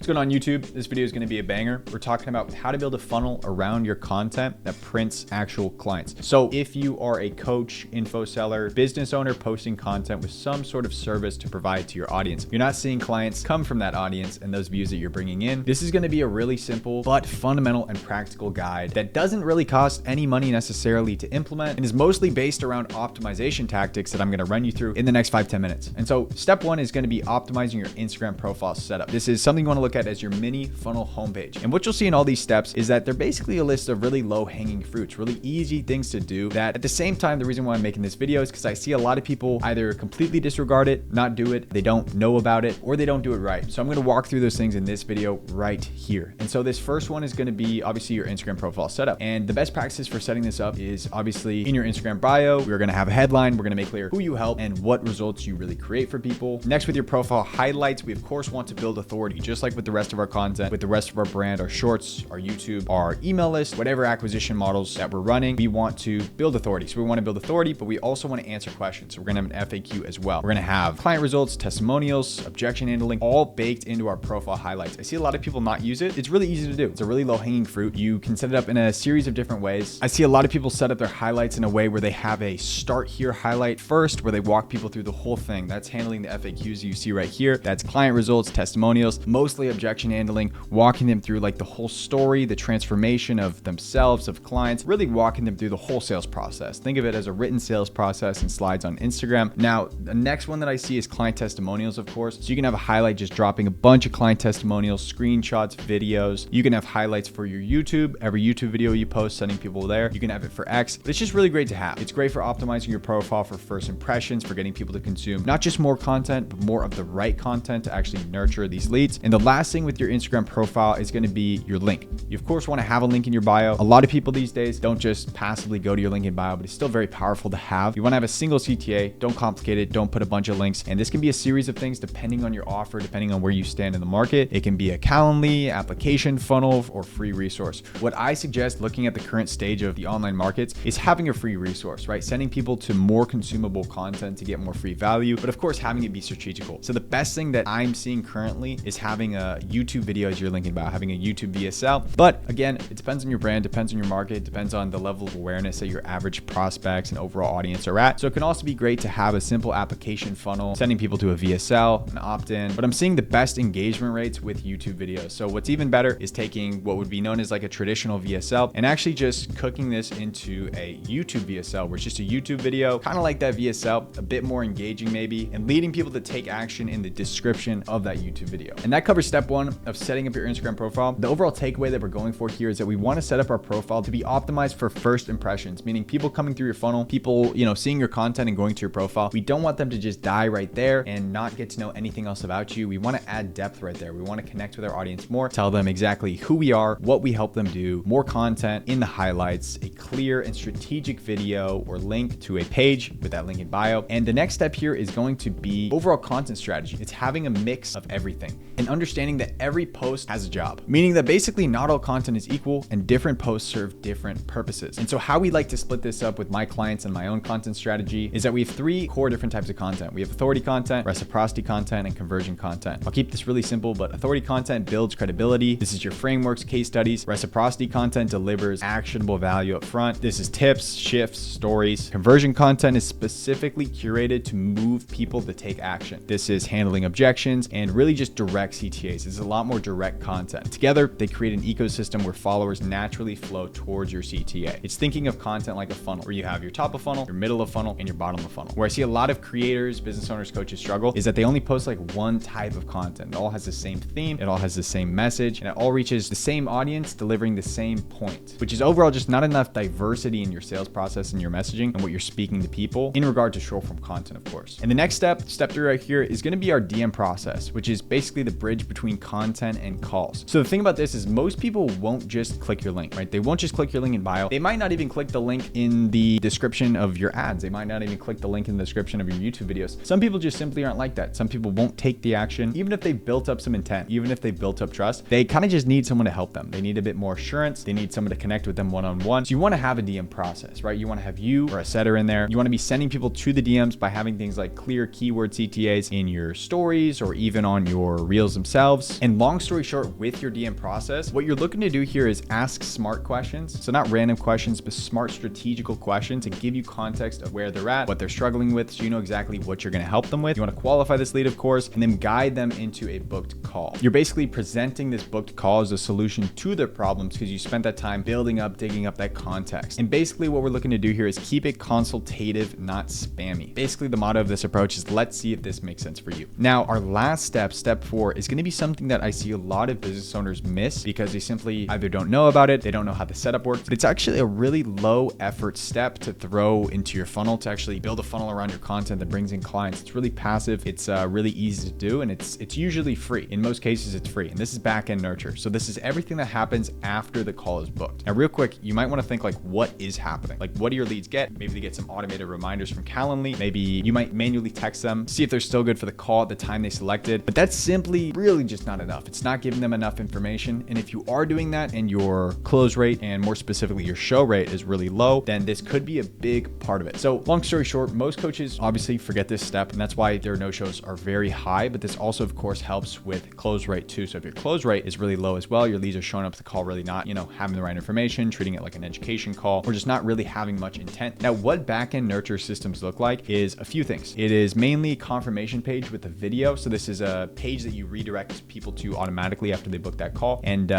going on YouTube? This video is going to be a banger. We're talking about how to build a funnel around your content that prints actual clients. So if you are a coach, info seller, business owner posting content with some sort of service to provide to your audience, you're not seeing clients come from that audience and those views that you're bringing in. This is going to be a really simple but fundamental and practical guide that doesn't really cost any money necessarily to implement and is mostly based around optimization tactics that I'm going to run you through in the next 5-10 minutes. And so step one is going to be optimizing your Instagram profile setup. This is something you want to look at as your mini funnel homepage. And what you'll see in all these steps is that they're basically a list of really low hanging fruits, really easy things to do that at the same time, the reason why I'm making this video is because I see a lot of people either completely disregard it, not do it, they don't know about it, or they don't do it right. So I'm going to walk through those things in this video right here. And so this first one is going to be obviously your Instagram profile setup. And the best practices for setting this up is obviously in your Instagram bio, we're going to have a headline. We're going to make clear who you help and what results you really create for people. Next, with your profile highlights, we of course want to build authority, just like with the rest of our content, with the rest of our brand, our shorts, our YouTube, our email list, whatever acquisition models that we're running, we want to build authority. So we want to build authority, but we also want to answer questions. So we're going to have an FAQ as well. We're going to have client results, testimonials, objection handling, all baked into our profile highlights. I see a lot of people not use it. It's really easy to do. It's a really low hanging fruit. You can set it up in a series of different ways. I see a lot of people set up their highlights in a way where they have a start here highlight first, where they walk people through the whole thing. That's handling the FAQs you see right here. That's client results, testimonials, mostly objection handling, walking them through like the whole story, the transformation of themselves, of clients, really walking them through the whole sales process. Think of it as a written sales process and slides on Instagram. Now, the next one that I see is client testimonials, of course. So you can have a highlight just dropping a bunch of client testimonials, screenshots, videos. You can have highlights for your YouTube, every YouTube video you post, sending people there. You can have it for X. But it's just really great to have. It's great for optimizing your profile for first impressions, for getting people to consume not just more content, but more of the right content to actually nurture these leads. And the last thing with your Instagram profile is going to be your link. You of course want to have a link in your bio. A lot of people these days don't just passively go to your link in bio, but it's still very powerful to have. You want to have a single CTA, don't complicate it, don't put a bunch of links. And this can be a series of things depending on your offer, depending on where you stand in the market. It can be a Calendly, application funnel, or free resource. What I suggest looking at the current stage of the online markets is having a free resource, right? Sending people to more consumable content to get more free value, but of course having it be strategical. So the best thing that I'm seeing currently is having a YouTube video as your link in bio, having a YouTube VSL. But again, it depends on your brand, depends on your market, depends on the level of awareness that your average prospects and overall audience are at. So it can also be great to have a simple application funnel, sending people to a VSL, an opt-in, but I'm seeing the best engagement rates with YouTube videos. So what's even better is taking what would be known as like a traditional VSL and actually just cooking this into a YouTube VSL, where it's just a YouTube video, kind of like that VSL, a bit more engaging maybe, and leading people to take action in the description of that YouTube video. And that covers step one of setting up your Instagram profile. The overall takeaway that we're going for here is that we want to set up our profile to be optimized for first impressions, meaning people coming through your funnel, people, seeing your content and going to your profile. We don't want them to just die right there and not get to know anything else about you. We want to add depth right there. We want to connect with our audience more, tell them exactly who we are, what we help them do, more content in the highlights, a clear and strategic video or link to a page with that link in bio. And the next step here is going to be overall content strategy. It's having a mix of everything and understanding that every post has a job, meaning that basically not all content is equal and different posts serve different purposes. And so how we like to split this up with my clients and my own content strategy is that we have three core different types of content. We have authority content, reciprocity content, and conversion content. I'll keep this really simple, but authority content builds credibility. This is your frameworks, case studies. Reciprocity content delivers actionable value up front. This is tips, shifts, stories. Conversion content is specifically curated to move people to take action. This is handling objections and really just direct CTAs. It's a lot more direct content. Together, they create an ecosystem where followers naturally flow towards your CTA. It's thinking of content like a funnel, where you have your top of funnel, your middle of funnel, and your bottom of funnel. Where I see a lot of creators, business owners, coaches struggle is that they only post like one type of content. It all has the same theme, it all has the same message, and it all reaches the same audience, delivering the same point, which is overall just not enough diversity in your sales process and your messaging and what you're speaking to people in regard to short form content, of course. And the next step 3 right here, is going to be our DM process, which is basically the bridge between content and calls. So the thing about this is most people won't just click your link, right? They won't just click your link in bio. They might not even click the link in the description of your ads. They might not even click the link in the description of your YouTube videos. Some people just simply aren't like that. Some people won't take the action, even if they've built up some intent, even if they've built up trust. They kind of just need someone to help them. They need a bit more assurance. They need someone to connect with them one-on-one. So you want to have a DM process, right? You want to have you or a setter in there. You want to be sending people to the DMs by having things like clear keyword CTAs in your stories or even on your reels themselves. themselves. And long story short, with your DM process, what you're looking to do here is ask smart questions. So not random questions, but smart strategical questions to give you context of where they're at, what they're struggling with, so you know exactly what you're going to help them with. You want to qualify this lead, of course, and then guide them into a booked call. You're basically presenting this booked call as a solution to their problems because you spent that time building up, digging up that context. And basically what we're looking to do here is keep it consultative, not spammy. Basically the motto of this approach is let's see if this makes sense for you. Now, our last step, step 4, is going to be something that I see a lot of business owners miss because they simply either don't know about it, they don't know how the setup works, but it's actually a really low effort step to throw into your funnel to actually build a funnel around your content that brings in clients. It's really passive, it's really easy to do, and it's usually free. In most cases, it's free. And this is Backend Nurture. So this is everything that happens after the call is booked. Now, real quick, you might want to think like, what is happening? Like, what do your leads get? Maybe they get some automated reminders from Calendly. Maybe you might manually text them, see if they're still good for the call at the time they selected. But that's simply really just not enough. It's not giving them enough information. And if you are doing that and your close rate, and more specifically your show rate, is really low, then this could be a big part of it. So long story short, most coaches obviously forget this step, and that's why their no-shows are very high. But this also, of course, helps with close rate too. So if your close rate is really low as well, your leads are showing up to the call really not, having the right information, treating it like an education call, or just not really having much intent. Now, what Backend Nurture systems look like is a few things. It is mainly a confirmation page with a video. So this is a page that you redirect people to automatically after they book that call. And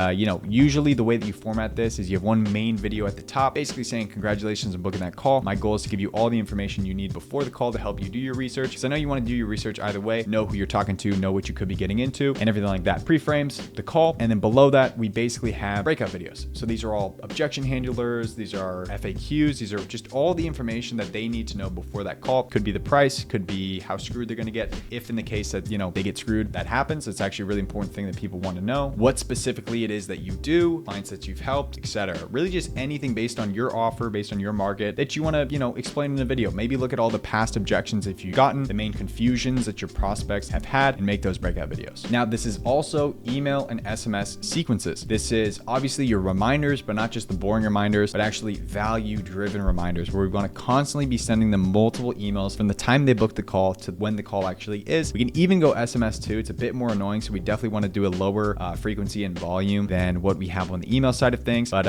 usually the way that you format this is you have one main video at the top, basically saying congratulations on booking that call. My goal is to give you all the information you need before the call to help you do your research. Because I know you want to do your research either way, know who you're talking to, know what you could be getting into, and everything like that. Pre-frames the call, and then below that we basically have breakout videos. So these are all objection handlers, these are FAQs, these are just all the information that they need to know before that call. Could be the price, could be how screwed they're going to get if in the case that they get screwed, that happens. It's actually a really important thing that people want to know. What specifically it is that you do, clients that you've helped, etc. Really just anything based on your offer, based on your market that you want to explain in the video. Maybe look at all the past objections if you've gotten, the main confusions that your prospects have had, and make those breakout videos. Now, this is also email and SMS sequences. This is obviously your reminders, but not just the boring reminders, but actually value-driven reminders where we want to constantly be sending them multiple emails from the time they book the call to when the call actually is. We can even go SMS too. It's a bit more annoying, so we definitely want to do a lower frequency and volume than what we have on the email side of things. But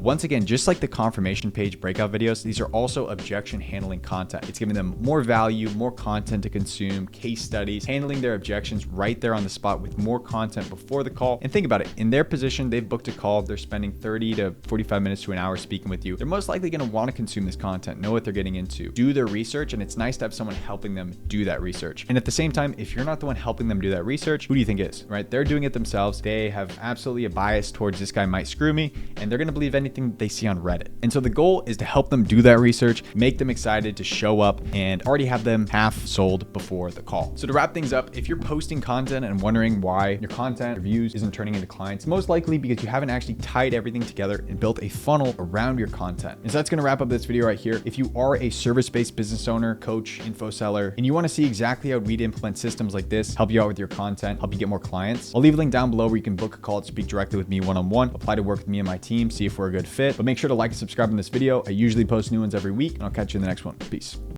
once again, just like the confirmation page breakout videos, these are also objection handling content. It's giving them more value, more content to consume, case studies, handling their objections right there on the spot with more content before the call. And think about it, in their position, they've booked a call, they're spending 30 to 45 minutes to an hour speaking with you. They're most likely going to want to consume this content, know what they're getting into, do their research, and it's nice to have someone helping them do that research. And at the same time, if you're not the one helping them do that research, who do you think is, right? They're doing it themselves. They have absolutely a bias towards this guy might screw me, and they're going to believe anything they see on Reddit. And so the goal is to help them do that research, make them excited to show up, and already have them half sold before the call. So to wrap things up, if you're posting content and wondering why your content, reviews isn't turning into clients, most likely because you haven't actually tied everything together and built a funnel around your content. And so that's going to wrap up this video right here. If you are a service-based business owner, coach, info seller, and you want to see exactly how we'd implement systems like this, help you out with your content, help you get more clients, I'll leave a link down below where you can book a call to speak directly with me one-on-one, apply to work with me and my team, see if we're a good fit. But make sure to like and subscribe on this video. I usually post new ones every week, and I'll catch you in the next one. Peace.